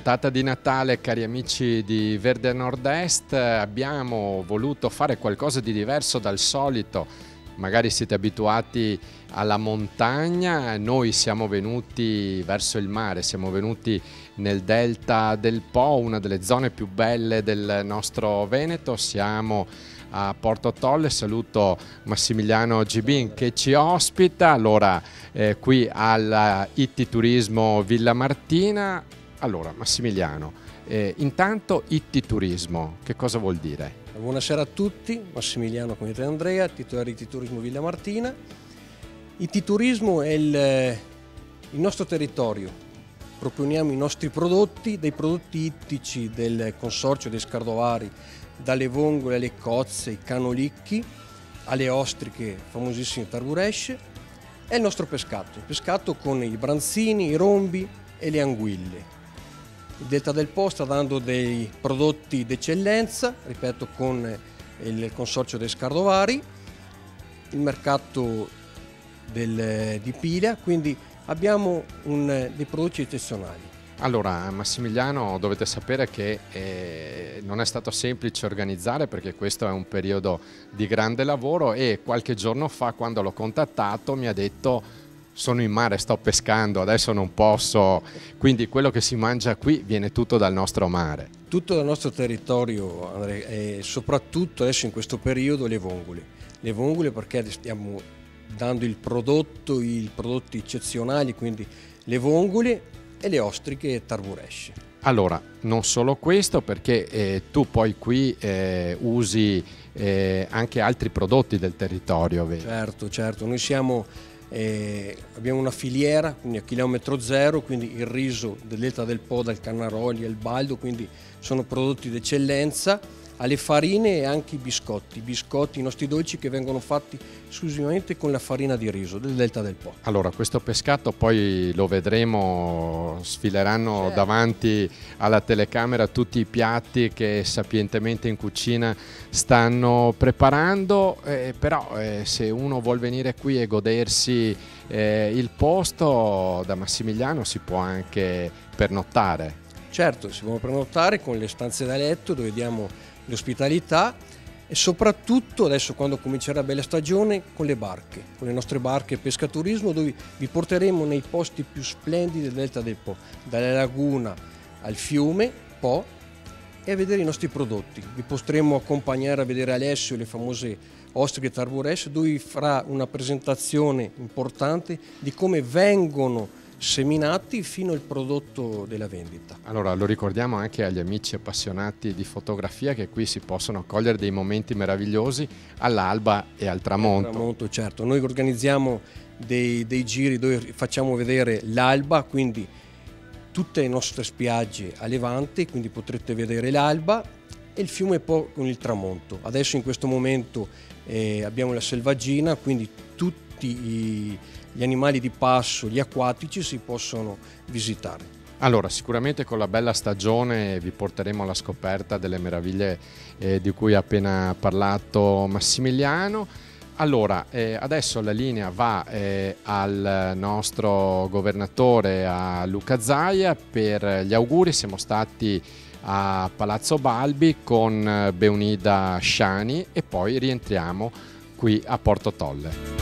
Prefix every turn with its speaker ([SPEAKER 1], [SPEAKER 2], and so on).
[SPEAKER 1] puntata di Natale, cari amici di Verde Nord-Est, abbiamo voluto fare qualcosa di diverso dal solito. Magari siete abituati alla montagna, noi siamo venuti verso il mare, siamo venuti nel delta del Po, una delle zone più belle del nostro Veneto. Siamo a Porto Tolle, saluto Massimiliano Gibin che ci ospita, allora qui al IT Turismo Villa Martina. Allora Massimiliano, intanto IT Turismo, che cosa vuol dire?
[SPEAKER 2] Buonasera a tutti, Massimiliano come te Andrea, titolare di IT Turismo Villa Martina. IT Turismo è il nostro territorio, proponiamo i nostri prodotti, dei prodotti ittici del consorzio dei Scardovari, dalle vongole alle cozze, ai canolicchi, alle ostriche famosissime tarburesce, e il nostro pescato, il pescato con i branzini, i rombi e le anguille. Il Delta del Po sta dando dei prodotti d'eccellenza, ripeto, con il consorzio dei Scardovari, il mercato di Pila, quindi abbiamo dei prodotti eccezionali.
[SPEAKER 1] Allora Massimiliano, dovete sapere che non è stato semplice organizzare, perché questo è un periodo di grande lavoro, e qualche giorno fa, quando l'ho contattato, mi ha detto: sono in mare, sto pescando, adesso non posso, quindi quello che si mangia qui viene tutto dal nostro mare.
[SPEAKER 2] Tutto dal nostro territorio, Andrea, e soprattutto adesso in questo periodo le vongole. Le vongole, perché stiamo dando i prodotti eccezionali, quindi le vongole e le ostriche tarburesce.
[SPEAKER 1] Allora, non solo questo, perché tu poi qui usi anche altri prodotti del territorio, vero?
[SPEAKER 2] Certo, noi abbiamo una filiera, quindi a chilometro zero, quindi il riso del Delta del Po, dal Cannaroli al Baldo, quindi sono prodotti d'eccellenza, alle farine e anche i biscotti, i nostri dolci che vengono fatti esclusivamente con la farina di riso del Delta del Po.
[SPEAKER 1] Allora, questo pescato poi lo vedremo, sfileranno davanti alla telecamera tutti i piatti che sapientemente in cucina stanno preparando, però se uno vuol venire qui e godersi il posto, da Massimiliano si può anche pernottare.
[SPEAKER 2] Certo, si può prenotare con le stanze da letto dove diamo l'ospitalità, e soprattutto adesso, quando comincerà bella stagione, con le nostre barche pescaturismo, dove vi porteremo nei posti più splendidi del Delta del Po, dalla laguna al fiume Po, e a vedere i nostri prodotti. Vi potremo accompagnare a vedere Alessio le famose ostriche tarburesce, dove vi farà una presentazione importante di come vengono seminati fino al prodotto della vendita.
[SPEAKER 1] Allora, lo ricordiamo anche agli amici appassionati di fotografia che qui si possono cogliere dei momenti meravigliosi all'alba e al tramonto.
[SPEAKER 2] Al tramonto, certo. Noi organizziamo dei giri dove facciamo vedere l'alba, quindi tutte le nostre spiagge a levante, quindi potrete vedere l'alba, e il fiume Po con il tramonto. Adesso in questo momento abbiamo la selvaggina, quindi tutti gli animali di passo, gli acquatici si possono visitare.
[SPEAKER 1] Allora, sicuramente con la bella stagione vi porteremo alla scoperta delle meraviglie di cui ha appena parlato Massimiliano. Allora, adesso la linea va al nostro governatore, a Luca Zaia, per gli auguri. Siamo stati a Palazzo Balbi con Beunida Sciani e poi rientriamo qui a Porto Tolle.